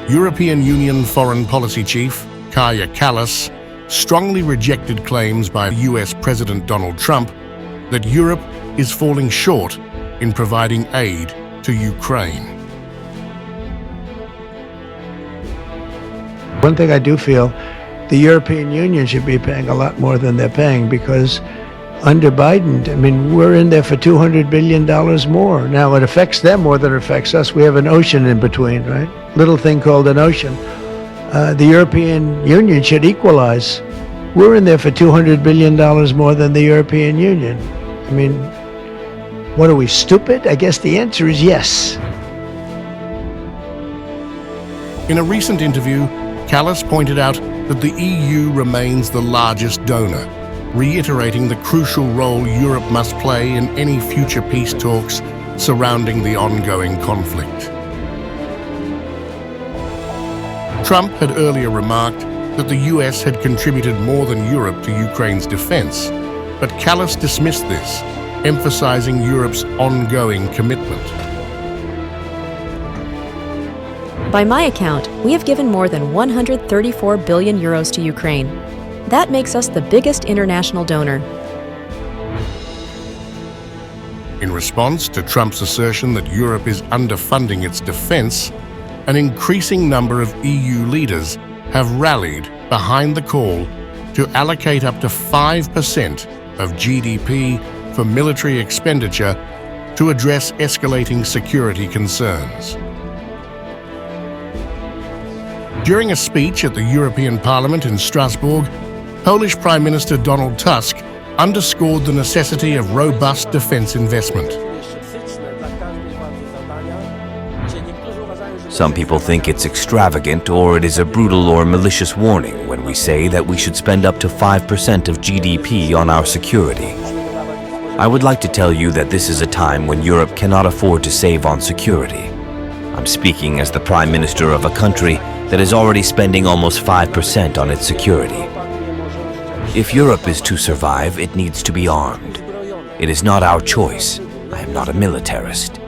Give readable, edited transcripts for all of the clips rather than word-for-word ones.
European Union Foreign Policy Chief Kaja Kallas strongly rejected claims by US President Donald Trump that Europe is falling short in providing aid to Ukraine. One thing I do feel, the European Union should be paying a lot more than they're paying, because under Biden, I mean, we're in there for $200 billion more. Now, it affects them more than it affects us. We have an ocean in between, right? Little thing called an ocean. The European Union should equalize. We're in there for $200 billion more than the European Union. I mean, what are we, stupid? I guess the answer is yes. In a recent interview, Kallas pointed out that the EU remains the largest donor, reiterating the crucial role Europe must play in any future peace talks surrounding the ongoing conflict. Trump had earlier remarked that the US had contributed more than Europe to Ukraine's defense, but Kallas dismissed this, emphasizing Europe's ongoing commitment. By my account, we have given more than 134 billion euros to Ukraine. That makes us the biggest international donor. In response to Trump's assertion that Europe is underfunding its defense, an increasing number of EU leaders have rallied behind the call to allocate up to 5% of GDP for military expenditure to address escalating security concerns. During a speech at the European Parliament in Strasbourg, Polish Prime Minister Donald Tusk underscored the necessity of robust defense investment. Some people think it's extravagant, or it is a brutal or malicious warning when we say that we should spend up to 5% of GDP on our security. I would like to tell you that this is a time when Europe cannot afford to save on security. I'm speaking as the Prime Minister of a country that is already spending almost 5% on its security. If Europe is to survive, it needs to be armed. It is not our choice. I am not a militarist.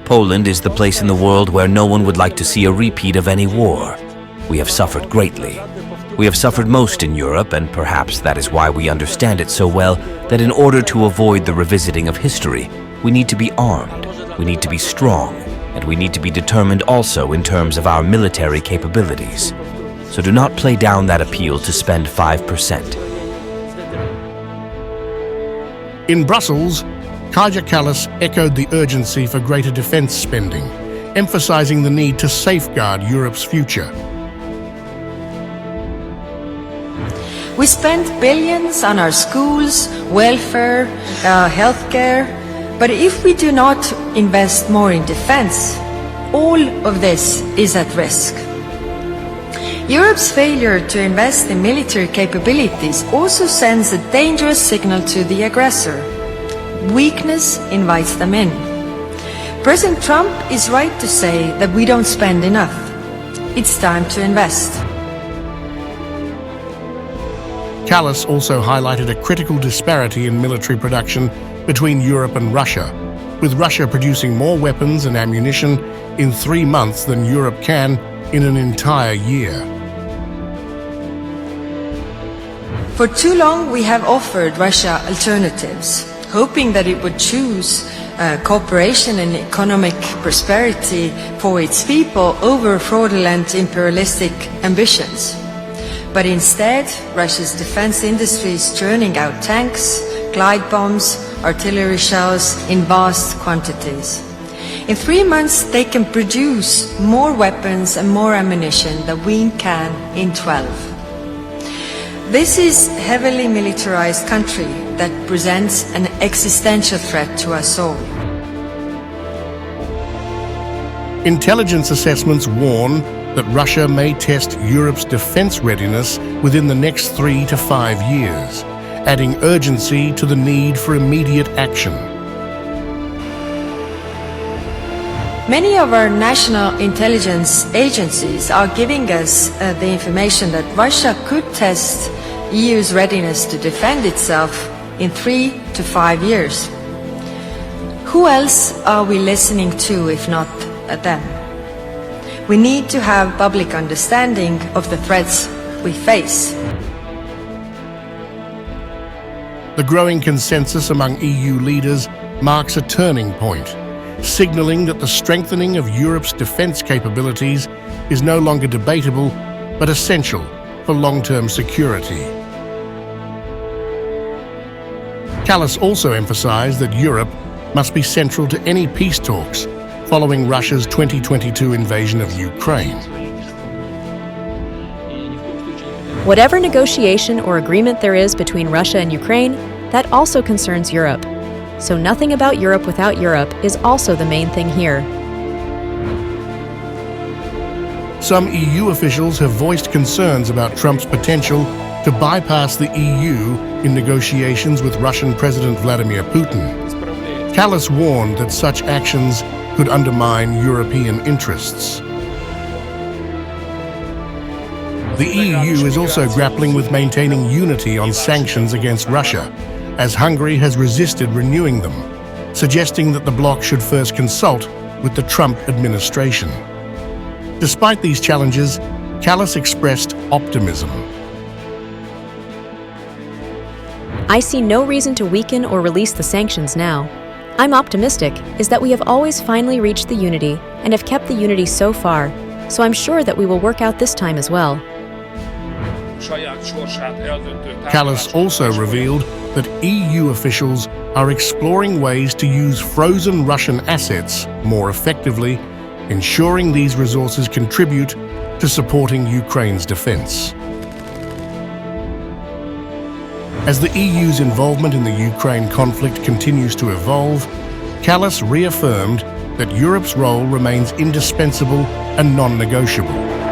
Poland is the place in the world where no one would like to see a repeat of any war. We have suffered greatly. We have suffered most in Europe, and perhaps that is why we understand it so well, that in order to avoid the revisiting of history, we need to be armed, we need to be strong, and we need to be determined also in terms of our military capabilities. So do not play down that appeal to spend 5%. In Brussels, Kaja Kallas echoed the urgency for greater defense spending, emphasizing the need to safeguard Europe's future. We spend billions on our schools, welfare, healthcare, but if we do not invest more in defense, all of this is at risk. Europe's failure to invest in military capabilities also sends a dangerous signal to the aggressor. Weakness invites them in. President Trump is right to say that we don't spend enough. It's time to invest. Kallas also highlighted a critical disparity in military production between Europe and Russia, with Russia producing more weapons and ammunition in 3 months than Europe can in an entire year. For too long we have offered Russia alternatives, hoping that it would choose cooperation and economic prosperity for its people over fraudulent imperialistic ambitions. But instead, Russia's defense industry is churning out tanks, glide bombs, artillery shells in vast quantities. In 3 months, they can produce more weapons and more ammunition than we can in 12. This is a heavily militarized country that presents an existential threat to us all. Intelligence assessments warn that Russia may test Europe's defense readiness within the next 3 to 5 years, adding urgency to the need for immediate action. Many of our national intelligence agencies are giving us the information that Russia could test EU's readiness to defend itself in 3 to 5 years. Who else are we listening to if not them? We need to have public understanding of the threats we face. The growing consensus among EU leaders marks a turning point, signaling that the strengthening of Europe's defence capabilities is no longer debatable, but essential for long-term security. Kallas also emphasised that Europe must be central to any peace talks following Russia's 2022 invasion of Ukraine. Whatever negotiation or agreement there is between Russia and Ukraine, that also concerns Europe. So nothing about Europe without Europe is also the main thing here. Some EU officials have voiced concerns about Trump's potential to bypass the EU in negotiations with Russian President Vladimir Putin. Kallas warned that such actions could undermine European interests. The EU is also grappling with maintaining unity on sanctions against Russia, as Hungary has resisted renewing them, suggesting that the bloc should first consult with the Trump administration. Despite these challenges, Kallas expressed optimism. I see no reason to weaken or release the sanctions now. I'm optimistic is that we have always finally reached the unity and have kept the unity so far, so I'm sure that we will work out this time as well. Kallas also revealed that EU officials are exploring ways to use frozen Russian assets more effectively, ensuring these resources contribute to supporting Ukraine's defense. As the EU's involvement in the Ukraine conflict continues to evolve, Kallas reaffirmed that Europe's role remains indispensable and non-negotiable.